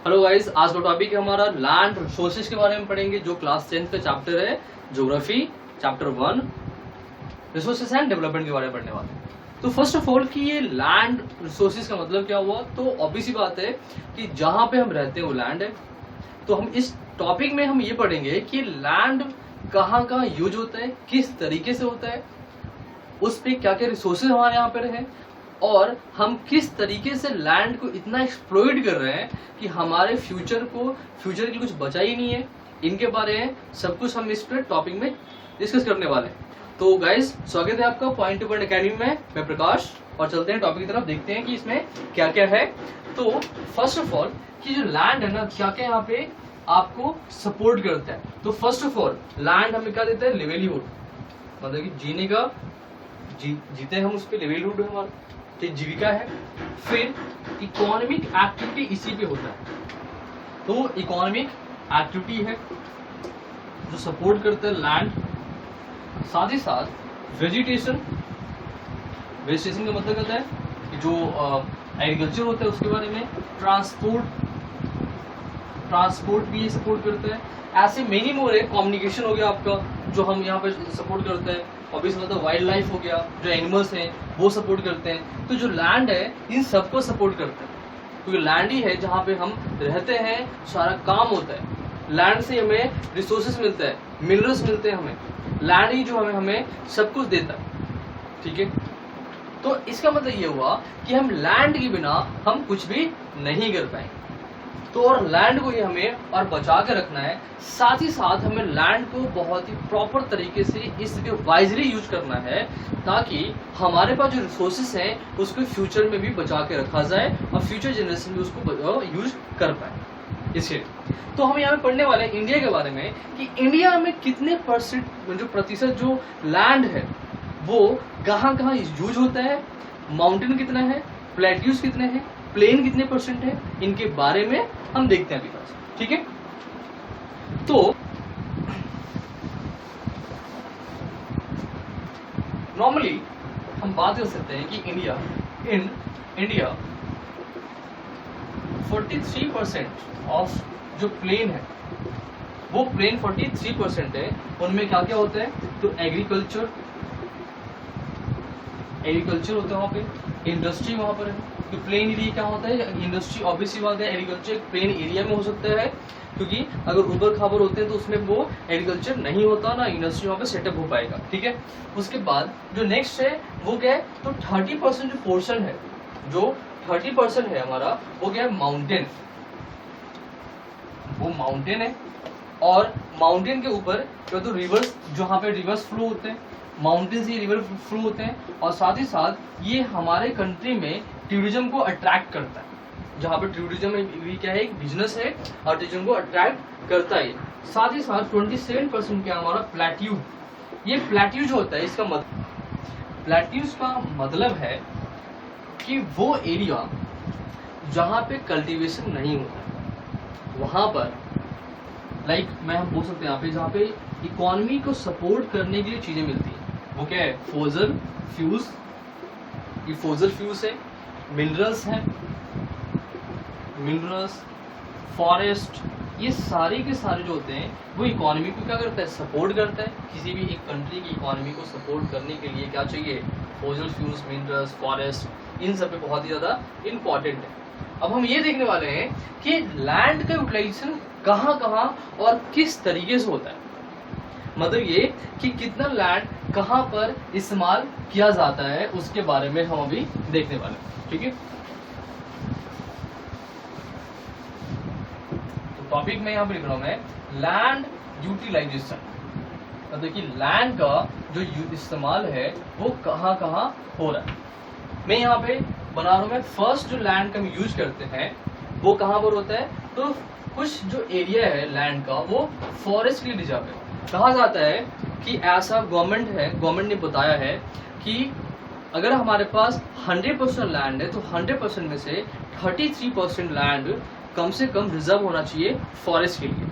Hello guys, आज का topic है हमारा लैंड रिसोर्सेज के बारे में पढ़ेंगे, जो क्लास 10th का चैप्टर है geography chapter 1 resources and development के बारे में पढ़ने वाले हैं। तो फर्स्ट ऑफ ऑल कि ये लैंड रिसोर्सेज का मतलब क्या हुआ, तो ऑब्वियस सी बात है कि जहां पे हम रहते हैं वो लैंड है। तो हम इस टॉपिक में हम ये पढ़ेंगे कि लैंड कहाँ कहाँ यूज होता है, किस तरीके से होता है, उस पे क्या क्या रिसोर्सेज हमारे यहाँ पर है और हम किस तरीके से लैंड को इतना एक्सप्लॉइट कर रहे हैं कि हमारे फ्यूचर के लिए कुछ बचा ही नहीं है। इनके बारे में सब कुछ हम इस टॉपिक में डिस्कस करने वाले हैं। तो गाइस, स्वागत है आपका पॉइंट टू पॉइंट अकेडमी में। मैं प्रकाश, और चलते हैं टॉपिक की तरफ, देखते हैं कि इसमें क्या क्या है। तो फर्स्ट ऑफ ऑल कि जो लैंड है ना, क्या क्या यहाँ पे आपको सपोर्ट करता है। तो फर्स्ट ऑफ ऑल लैंड हमें क्या देता है, लिवलीहुड, मतलब कि जीने का जीते हम उस पर लिवलीहुड हमारा, जीविका है। फिर इकोनॉमिक एक्टिविटी इसी पे होता है, तो इकोनॉमिक एक्टिविटी है जो सपोर्ट करता है लैंड। साथ ही साथ वेजिटेशन का मतलब होता है कि जो एग्रीकल्चर होता है उसके बारे में। ट्रांसपोर्ट भी सपोर्ट करता है। ऐसे मेनी मोर है। कम्युनिकेशन हो गया आपका, जो हम यहाँ पे सपोर्ट करते हैं। ऑब्वियसली मतलब वाइल्ड लाइफ हो गया, जो एनिमल्स हैं वो सपोर्ट करते हैं। तो जो लैंड है इन सबको सपोर्ट करता है, क्योंकि लैंड ही है जहाँ पे हम रहते हैं, सारा काम होता है। लैंड से हमें रिसोर्सेस मिलता है, मिनरल्स मिलते हैं हमें। लैंड ही जो हमें सब कुछ देता है, ठीक है। तो इसका मतलब ये हुआ कि हम लैंड के बिना हम कुछ भी नहीं कर पाएंगे। तो और लैंड को ही हमें और बचा के रखना है। साथ ही साथ हमें लैंड को बहुत ही प्रॉपर तरीके से इसके वाइजली यूज करना है, ताकि हमारे पास जो रिसोर्सेस हैं उसको फ्यूचर में भी बचा के रखा जाए और फ्यूचर जनरेशन भी उसको यूज कर पाए। इसलिए तो हम यहाँ पे पढ़ने वाले हैं इंडिया के बारे में कि इंडिया में कितने प्रतिशत जो लैंड है वो कहाँ कहाँ यूज होता है, माउंटेन कितना है, प्लेट्यूज कितने हैं, प्लेन कितने परसेंट है, इनके बारे में हम देखते हैं अभी तक, ठीक है। तो नॉर्मली हम बात कर सकते हैं कि इंडिया 43% ऑफ जो प्लेन है वो प्लेन 43% है। उनमें क्या क्या होता है, तो एग्रीकल्चर होता है वहाँ पे, इंडस्ट्री वहाँ पर है। तो प्लेन एरिया क्या होता है, इंडस्ट्री। ऑब्वियसली बात है एग्रीकल्चर प्लेन एरिया में हो सकता है, क्योंकि अगर ऊबड़ खाबड़ होते हैं तो उसमें वो एग्रीकल्चर नहीं होता ना, इंडस्ट्री वहाँ पे सेटअप हो पाएगा, ठीक है। उसके बाद जो नेक्स्ट है वो क्या है, तो 30% जो पोर्शन है, जो 30% है हमारा, वो क्या है, माउंटेन। वो माउंटेन है, और माउंटेन के ऊपर क्या, तो रिवर्स, जहाँ पे रिवर्स फ्लो होते हैं, माउंटेन से रिवर फ्लो होते हैं। और साथ ही साथ ये हमारे कंट्री में टूरिज्म को अट्रैक्ट करता है, जहाँ पे टूरिज्म भी क्या है, एक बिजनेस है और टूरिज्म को अट्रैक्ट करता है। साथ ही साथ 27% क्या हमारा प्लेट्यू। ये प्लेट्यू जो होता है, इसका प्लेट्यूज का मतलब है कि वो एरिया जहाँ पे कल्टीवेशन नहीं होता है, वहां पर मैं हम बोल सकते हैं यहाँ पे, जहाँ पे इकोनॉमी को सपोर्ट करने के लिए चीजें मिलती हैं। वो क्या है, फोजल फ्यूज, ये फोजल फ्यूज है, मिनरल्स हैं, फॉरेस्ट, ये सारे के सारे जो होते हैं वो इकोनॉमी को क्या करता है, सपोर्ट करता है। किसी भी एक कंट्री की इकोनॉमी को सपोर्ट करने के लिए क्या चाहिए, फोजल फ्यूज, मिनरल्स, फॉरेस्ट, इन सब पे बहुत ही ज्यादा इंपॉर्टेंट है। अब हम ये देखने वाले हैं कि लैंड का यूटिलाइजेशन कहाँ कहाँ और किस तरीके से होता है, मतलब ये कि कितना लैंड कहाँ पर इस्तेमाल किया जाता है, उसके बारे में हम अभी देखने वाले हैं, ठीक है। तो टॉपिक में यहाँ पे लिख रहा हूं मैं, लैंड यूटिलाइजेशन, मतलब कि लैंड का जो इस्तेमाल है वो कहाँ कहाँ हो रहा है। मैं यहाँ पे बना रहा हूं मैं, फर्स्ट जो लैंड का हम यूज करते हैं वो कहाँ पर होता है, तो कुछ जो एरिया है लैंड का वो फॉरेस्ट के लिए रिजर्व है। कहा जाता है कि ऐसा गवर्नमेंट ने बताया है कि अगर हमारे पास 100% लैंड है तो 100% में से 33% लैंड कम से कम रिजर्व होना चाहिए फॉरेस्ट के लिए।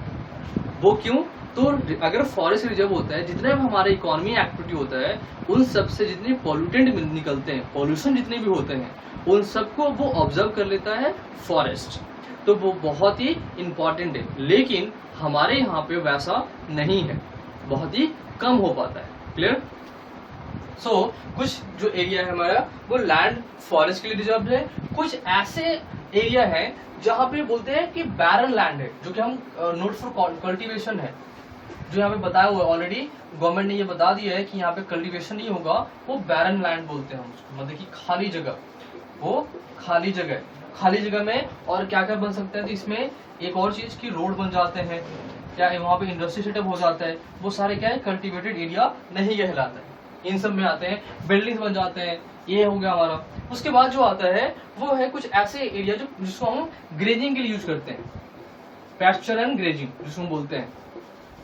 वो क्यों, तो अगर फॉरेस्ट रिजर्व होता है, जितने भी हमारे इकोनॉमी एक्टिविटी होता है, उन सब से जितने पॉल्यूटेंट निकलते हैं, पॉल्यूशन जितने भी होते हैं, उन सबको वो ऑब्जर्व कर लेता है फॉरेस्ट। तो वो बहुत ही इंपॉर्टेंट है, लेकिन हमारे यहाँ पे वैसा नहीं है, बहुत ही कम हो पाता है। क्लियर? सो कुछ जो एरिया है हमारा वो लैंड फॉरेस्ट के लिए रिजर्व है, कुछ ऐसे एरिया है जहाँ पे बोलते हैं कि बैरन लैंड है, जो कि हम नोट फॉर कल्टीवेशन है, जो यहाँ पे बताया हुआ है ऑलरेडी, गवर्नमेंट ने ये बता दिया है कि यहाँ पे कल्टीवेशन नहीं होगा, वो बैरन लैंड बोलते हैं उसको, मतलब कि खाली जगह, वो खाली जगह, खाली जगह में और क्या क्या बन सकता है, तो इसमें एक और चीज की रोड बन जाते हैं, क्या वहाँ पे इंडस्ट्री सेटअप हो जाता है, वो सारे क्या है कल्टिवेटेड एरिया नहीं कहलाता है, इन सब में आते हैं, बिल्डिंग्स बन जाते हैं, ये हो गया हमारा। उसके बाद जो आता है वो है कुछ ऐसे एरिया जो जिसको हम ग्रेजिंग के लिए यूज करते हैं, पैस्चर एंड ग्रेजिंग जिसको हम बोलते हैं,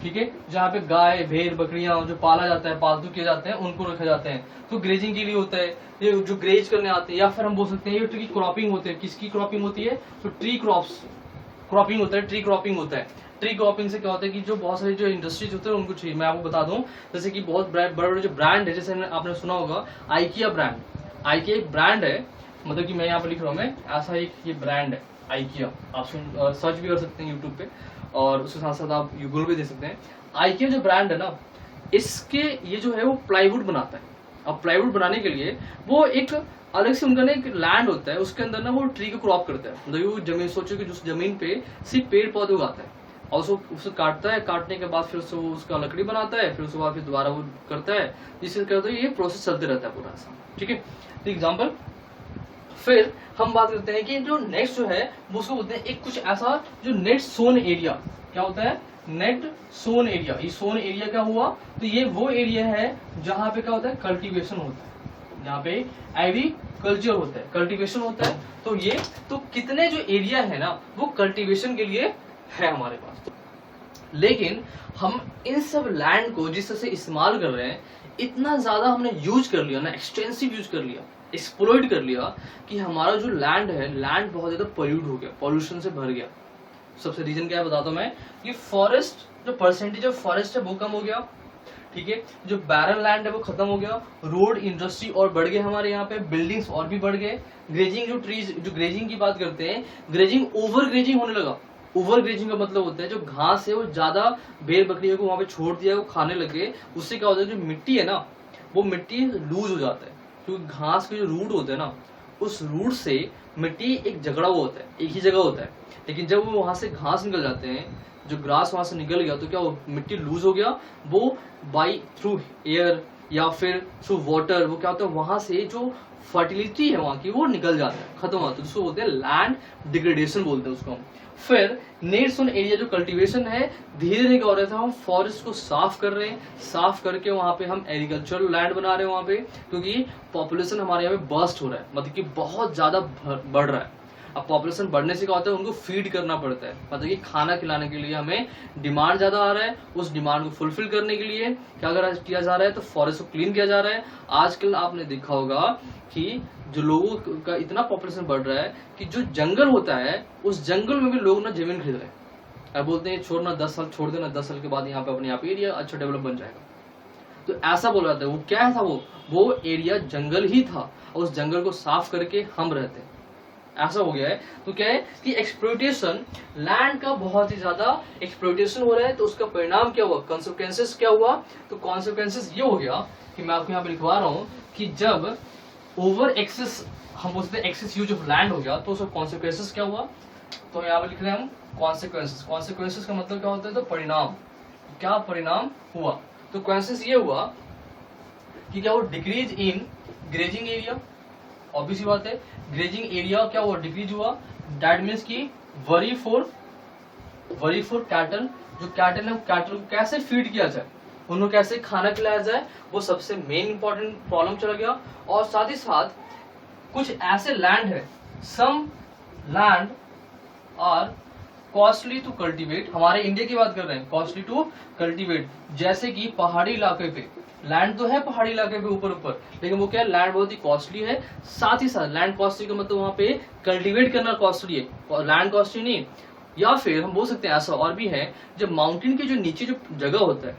ठीक है, जहाँ पे गाय भेड़ बकरियां जो पाला जाता है, पालतू किए जाते हैं, उनको रखे जाते हैं, तो ग्रेजिंग के लिए होता है, ये जो ग्रेज करने आते हैं, या फिर हम बोल सकते हैं ये ट्री क्रॉपिंग होते हैं। किसकी क्रॉपिंग होती है? तो ट्री क्रॉप्स क्रॉपिंग होता है, ट्री क्रॉपिंग होता है। ट्री क्रॉपिंग से क्या होता है कि जो बहुत सारी जो इंडस्ट्रीज होते हैं उनको चाहिए, मैं आपको बता दूं, जैसे कि बहुत बड़े बड़े जो ब्रांड है, जैसे आपने सुना होगा आइकिया ब्रांड, आइकिया एक ब्रांड है, मतलब कि मैं यहाँ पे लिख रहा हूँ, मैं ऐसा एक ये ब्रांड है आइकिया, आप सर्च भी कर सकते हैं यूट्यूब पे, और उसके साथ साथ आप गूगल पे दे सकते हैं। आइकिया जो ब्रांड है ना, इसके ये जो है वो प्लाईवुड बनाता है। अब प्लाईवुड बनाने के लिए वो एक अलग से उनका ना एक लैंड होता है, उसके अंदर ना वो ट्री को क्रॉप करता है, मतलब वो जमीन, सोचो कि उस जमीन पे सिर्फ पेड़ पौधे उगाता है, और उसको काटता है, काटने के बाद फिर उसका लकड़ी बनाता है, फिर उसके बाद फिर दोबारा वो करता है, जिससे क्या होता है ये प्रोसेस चलते रहता है पूरा ऐसा, ठीक है। तो एग्जाम्पल, फिर हम बात करते हैं कि जो नेक्स्ट जो है वो उसको बोलते हैं एक कुछ ऐसा जो नेट सोन एरिया, क्या होता है? Net sown area. ये सोन एरिया क्या हुआ? तो ये वो एरिया है जहां पे क्या होता है? कल्टीवेशन होता है, जहाँ पे एग्रीकल्चर होता है, कल्टीवेशन होता है। तो ये तो कितने जो एरिया है ना वो कल्टीवेशन के लिए है हमारे पास, लेकिन हम इन सब लैंड को जिस तरह से इस्तेमाल कर रहे हैं, इतना ज्यादा हमने यूज कर लिया ना, एक्सटेंसिव यूज कर लिया, एक्सप्लॉइट कर लिया, कि हमारा जो लैंड है, लैंड बहुत ज्यादा पोल्यूट हो गया, पॉल्यूशन से भर गया। सबसे रीजन क्या है बताता हूं मैं, कि फॉरेस्ट जो परसेंटेज ऑफ फॉरेस्ट है वो कम हो गया, ठीक है, जो बैरन लैंड है वो खत्म हो गया, रोड इंडस्ट्री और बढ़ गए हमारे यहाँ पे, बिल्डिंग्स और भी बढ़ गए, ग्रेजिंग जो ट्रीज, जो ग्रेजिंग की बात करते हैं, ग्रेजिंग ओवर ग्रेजिंग होने लगा। ओवर ग्रेजिंग का मतलब होता है जो घास है वो ज्यादा भेड़ बकरियों को वहां पे छोड़ दिया, वो खाने लगे, उससे क्या होता है जो मिट्टी है ना वो मिट्टी लूज हो जाता है, क्योंकि घास के जो रूट होते हैं ना, उस रूट से मिट्टी एक झगड़ा हुआ होता है, एक ही जगह होता है, लेकिन जब वो वहां से घास निकल जाते हैं, जो ग्रास वहां से निकल गया, तो क्या वो मिट्टी लूज हो गया, वो बाई थ्रू एयर या फिर थ्रू वाटर, वो क्या होता है वहां से जो फर्टिलिटी है वहां की वो निकल जाता है, खत्म हो जाता है, उसको बोलते हैं लैंड डिग्रेडेशन बोलते हैं उसको हम। फिर नेट सोन एरिया जो कल्टीवेशन है, धीरे धीरे क्या हो रहा था, हम फॉरेस्ट को साफ कर रहे हैं, साफ करके वहां पे हम एग्रीकल्चरल लैंड बना रहे हैं वहां पे, क्योंकि पॉपुलेशन हमारे यहाँ पे बर्स्ट हो रहा है, मतलब कि बहुत ज्यादा बढ़ रहा है। अब पॉपुलेशन बढ़ने से क्या होता है, उनको फीड करना पड़ता है, मतलब कि खाना खिलाने के लिए हमें डिमांड ज्यादा आ रहा है, उस डिमांड को फुलफिल करने के लिए क्या किया जा रहा है, तो फॉरेस्ट को क्लीन किया जा रहा है। आजकल आपने देखा होगा कि जो लोगों का इतना पॉपुलेशन बढ़ रहा है कि जो जंगल होता है, उस जंगल में भी लोग ना जमीन खरीद रहे हैं, अब बोलते हैं छोड़ना 10 साल छोड़ देना, 10 साल के बाद यहाँ पे अपने आप एरिया अच्छा डेवलप बन जाएगा। तो ऐसा बोल रहा था, वो क्या था, वो एरिया जंगल ही था, और उस जंगल को साफ करके हम रहते हैं, ऐसा हो गया है। तो क्या है कि एक्सप्लॉइटेशन, लैंड का बहुत ही ज्यादा एक्सप्लॉइटेशन हो रहा है, तो उसका परिणाम क्या हुआ, कॉन्सिक्वेंसेस क्या हुआ, तो कॉन्सिक्वेंसेस ये हो गया कि मैं आपको यहाँ पे लिखवा रहा हूँ कि जब ओवर एक्सेस, हम बोलते हैं एक्सेस यूज ऑफ लैंड हो गया, तो उसका कॉन्सिक्वेंसेस क्या हुआ, तो यहाँ पे लिख रहे हैं हम कॉन्सिक्वेंसेस। कॉन्सिक्वेंसेस का मतलब क्या होता है, तो परिणाम, क्या परिणाम हुआ, तो कॉन्सिक्वेंस ये हुआ कि क्या वो decrease in grazing area, obvious सी बात है, ग्रेजिंग एरिया क्या हुआ, डिक्रीज हुआ, दैट मीन्स की वरी फॉर कैटल, जो कैटल है कैटल को कैसे फीड किया जाए, उनको कैसे खाना खिलाया जाए, वो सबसे मेन इंपॉर्टेंट प्रॉब्लम चला गया। और साथ ही साथ कुछ ऐसे लैंड है, some land are costly to cultivate, हमारे इंडिया की बात कर रहे हैं, कॉस्टली टू कल्टीवेट, जैसे कि पहाड़ी इलाके पे लैंड तो है, पहाड़ी इलाके पे ऊपर, लेकिन वो क्या है, लैंड बहुत ही कॉस्टली है। साथ ही साथ लैंड कॉस्टली का मतलब वहां पे कल्टीवेट करना कॉस्टली है, लैंड कॉस्टली नहीं। या फिर हम बोल सकते हैं ऐसा और भी है, जब माउंटेन के जो नीचे जो जगह होता है,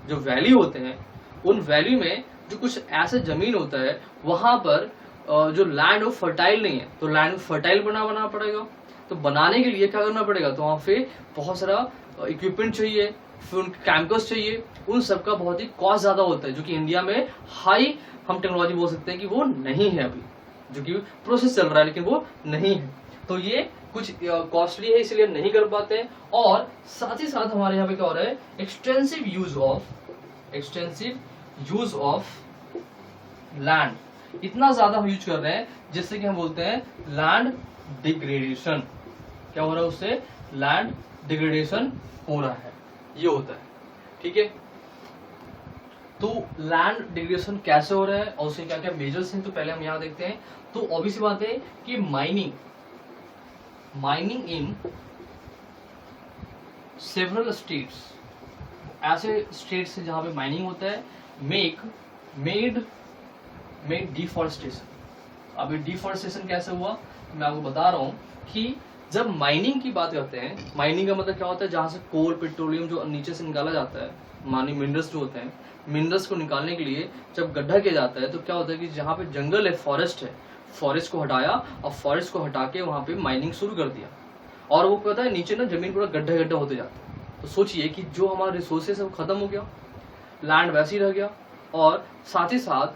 जो वैली होते हैं, उन वैली में जो कुछ ऐसा जमीन होता है, वहां पर जो लैंड वो फर्टाइल नहीं है, तो लैंड को फर्टाइल बनाना पड़ेगा। तो बनाने के लिए क्या करना पड़ेगा, तो वहां पे बहुत सारा इक्विपमेंट चाहिए, फिर उनके कैंपस चाहिए, उन सबका बहुत ही कॉस्ट ज्यादा होता है, जो कि इंडिया में हाई हम टेक्नोलॉजी बोल सकते हैं कि वो नहीं है अभी, जो कि प्रोसेस चल रहा है लेकिन वो नहीं है। तो ये कुछ कॉस्टली है इसलिए नहीं कर पाते हैं। और साथ ही साथ हमारे यहाँ पे क्या हो रहा है, एक्सटेंसिव यूज ऑफ लैंड, इतना ज्यादा हम यूज कर रहे हैं जिससे कि हम बोलते हैं लैंड डिग्रेडेशन। क्या हो रहा है, उससे लैंड डिग्रेडेशन हो रहा है, ये होता है। ठीक है, तो लैंड डिग्रेडेशन कैसे हो रहा है और उसके क्या क्या मेजर्स हैं, तो पहले हम यहाँ देखते हैं। तो ऑब्वियस बात है कि माइनिंग इन सेवरल स्टेट्स, ऐसे स्टेट्स जहां पे माइनिंग होता है, मेड डिफॉरेस्टेशन। अब ये डिफॉरेस्टेशन कैसे हुआ, मैं आपको बता रहा हूं कि जब माइनिंग की बात करते हैं, माइनिंग का मतलब क्या होता है, जहां से कोल पेट्रोलियम जो नीचे से निकाला जाता है, मानी मिनरल्स जो होते हैं, मिनरल्स को निकालने के लिए जब गड्ढा किया जाता है तो क्या होता है कि जहां पे जंगल है, फॉरेस्ट है, फॉरेस्ट को हटाया और फॉरेस्ट को हटा के वहां पे माइनिंग शुरू कर दिया, और वो पता है नीचे ना जमीन पूरा गड्ढा गड्ढा होते जाता है। तो सोचिए कि जो हमारा रिसोर्सेस है वो खत्म हो गया, लैंड वैसे ही रह गया, और साथ ही साथ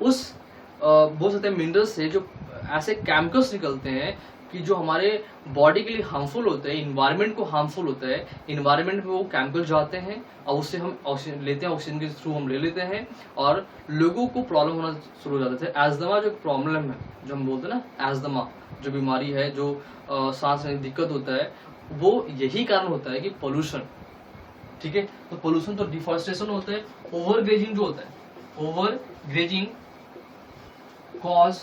उस बोल सकते हैं मिनरल्स से जो ऐसे केमिकल्स निकलते हैं कि जो हमारे बॉडी के लिए हार्मफुल होते हैं, इन्वायरमेंट को हार्मफुल होता है, इन्वायरमेंट में वो केमिकल जाते हैं और उससे हम ऑक्सीजन लेते हैं, ऑक्सीजन के थ्रू हम ले लेते हैं, और लोगों को प्रॉब्लम होना शुरू हो जाता है। एजमा जो प्रॉब्लम है, जो हम बोलते हैं ना एजमा, जो बीमारी है, जो सांस लेने में दिक्कत होता है, वो यही कारण होता है कि पोल्यूशन। ठीक है, तो पोल्यूशन तो डिफॉरेस्टेशन होता है, ओवर ग्रेजिंग जो होता है, over grazing cause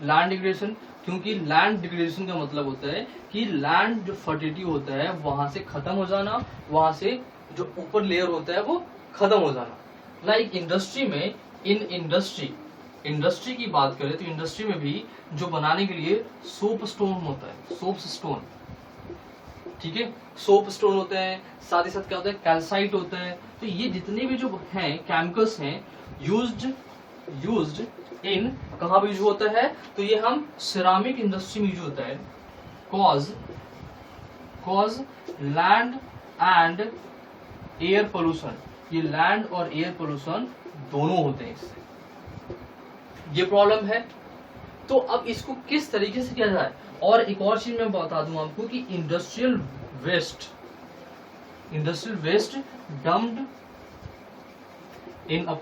land degradation, क्योंकि लैंड डिग्रेडेशन का मतलब होता है कि लैंड जो फर्टिलिटी होता है वहां से खत्म हो जाना, वहां से जो ऊपर लेयर होता है वो खत्म हो जाना। लाइक इंडस्ट्री में, इंडस्ट्री की बात करें तो इंडस्ट्री में भी जो बनाने के लिए सोप स्टोन होता है, सोप स्टोन, ठीक है, सोप स्टोन होते हैं, साथ ही साथ क्या होता है, कैल्साइट होता है। तो ये जितने भी जो हैं केमिकल्स हैं यूज्ड इन कहाँ पे यूज होता है, तो ये हम सिरामिक इंडस्ट्री में यूज होता है। Cause land and air pollution, ये लैंड और एयर पोल्यूशन दोनों होते हैं इससे, ये प्रॉब्लम है। तो अब इसको किस तरीके से किया जाए, और एक और चीज मैं बता दूं आपको कि इंडस्ट्रियल वेस्ट डम्प्ड इन अ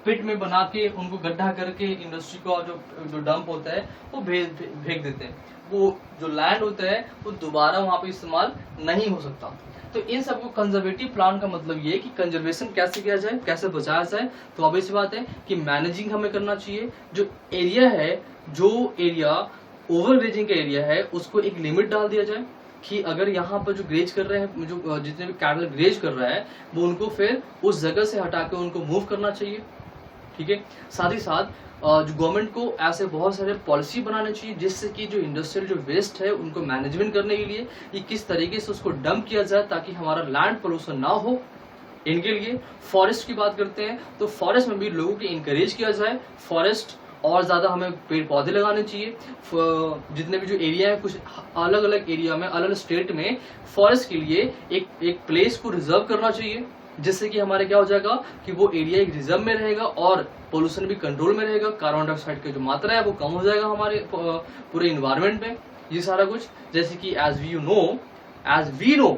पिट में बना के उनको गड्ढा करके इंडस्ट्री का जो डंप होता है वो फेंक देते हैं। वो जो लैंड होता है वो दोबारा वहां पे इस्तेमाल नहीं हो सकता। तो इन सबको कंजर्वेटिव प्लान का मतलब ये है कि कंजर्वेशन कैसे किया जाए, कैसे बचाया जाए। तो अब इस बात है कि मैनेजिंग हमें करना चाहिए। जो एरिया है, जो एरिया ओवर ग्रेजिंग का एरिया है, उसको एक लिमिट डाल दिया जाए कि अगर यहाँ पर जो ग्रेज कर रहे हैं, जो जितने भी कैटल ग्रेज कर रहा है, वो उनको फिर उस जगह से हटा के उनको मूव करना चाहिए। ठीक है, साथ ही साथ जो गवर्नमेंट को ऐसे बहुत सारे पॉलिसी बनाने चाहिए जिससे कि जो इंडस्ट्रियल जो वेस्ट है उनको मैनेजमेंट करने के लिए कि किस तरीके से उसको डंप किया जाए ताकि हमारा लैंड पोल्यूशन ना हो। इनके लिए फॉरेस्ट की बात करते हैं तो फॉरेस्ट में भी लोगों को इंकरेज किया जाए, फॉरेस्ट और ज्यादा हमें पेड़ पौधे लगाने चाहिए। जितने भी जो एरिया है, कुछ अलग अलग एरिया में, अलग अलग स्टेट में फॉरेस्ट के लिए एक प्लेस को रिजर्व करना चाहिए, जिससे कि हमारे क्या हो जाएगा कि वो एरिया एक रिजर्व में रहेगा और पोल्यूशन भी कंट्रोल में रहेगा, कार्बन डाइऑक्साइड की जो मात्रा है वो कम हो जाएगा हमारे पूरे इन्वायरमेंट में। ये सारा कुछ जैसे कि एज वी नो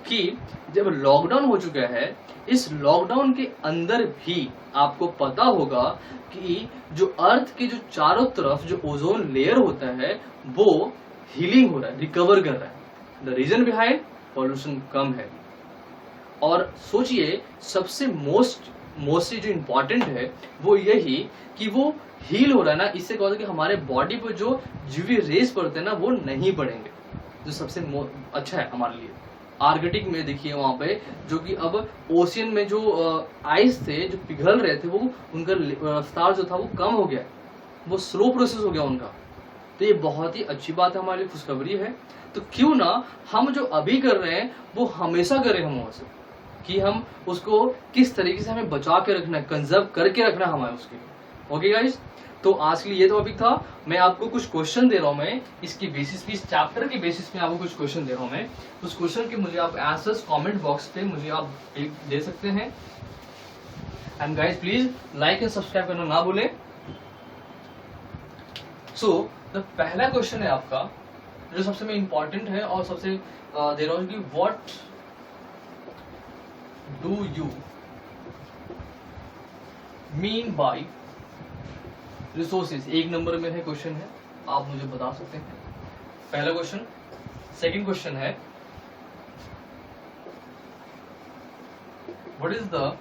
कि जब लॉकडाउन हो चुका है, इस लॉकडाउन के अंदर भी आपको पता होगा कि जो अर्थ के जो चारों तरफ जो ओजोन लेयर होता है वो हीलिंग हो रहा है, रिकवर कर रहा है। द रीजन बिहाइंड पॉल्यूशन कम है। और सोचिए सबसे मोस्टली जो इम्पोर्टेंट है वो यही कि वो हील हो रहा है ना, इससे क्या होता है कि हमारे बॉडी पर जो यूवी रेज पड़ते हैं ना वो नहीं पड़ेंगे, जो सबसे अच्छा है हमारे लिए। आर्कटिक में देखिए वहां पे जो कि अब ओशियन में जो आइस थे जो पिघल रहे थे वो उनका रफ्तार जो था वो कम हो गया, वो स्लो प्रोसेस हो गया उनका। तो ये बहुत ही अच्छी बात है, हमारे लिए खुशखबरी है। तो क्यों ना हम जो अभी कर रहे हैं वो हमेशा करें हम वैसे, कि हम उसको किस तरीके से हमें बचा के रखना है, कंजर्व करके रखना है हमें उसके लिए। ओके गाइस, तो आज के लिए ये टॉपिक था। मैं आपको कुछ क्वेश्चन दे रहा हूँ, मैं इसकी बेसिस पे, इस चैप्टर के बेसिस पे आपको कुछ क्वेश्चन दे रहा हूँ मैं। उस क्वेश्चन के मुझे आप आंसर्स कमेंट बॉक्स पे मुझे आप दे सकते हैं। And guys please like and subscribe करना ना भूलें। सो द पहला क्वेश्चन है आपका, जो सबसे में इम्पोर्टेंट है और सबसे दे रहा हूँ कि what do you mean by resources. एक नंबर में है क्वेश्चन है, आप मुझे बता सकते हैं पहला क्वेश्चन। सेकंड क्वेश्चन है what is the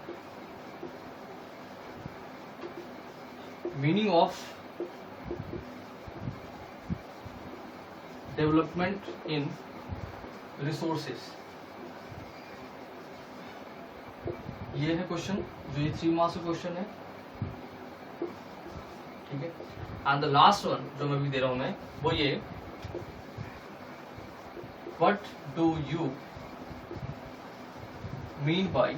meaning of development in resources. ये है क्वेश्चन, जो ये 3 मार्क्स का क्वेश्चन है, ठीक है। एंड द लास्ट वन जो मैं भी दे रहा हूं मैं, वो ये what do you mean by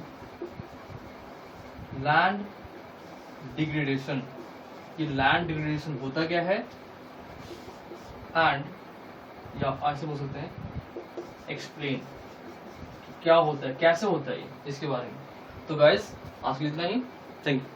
land degradation. ये लैंड डिग्रेडेशन होता क्या है, एंड या आप ऐसे बोल सकते हैं एक्सप्लेन, क्या होता है, कैसे होता है इसके बारे में। तो गाइस आज के लिए इतना ही, थैंक यू।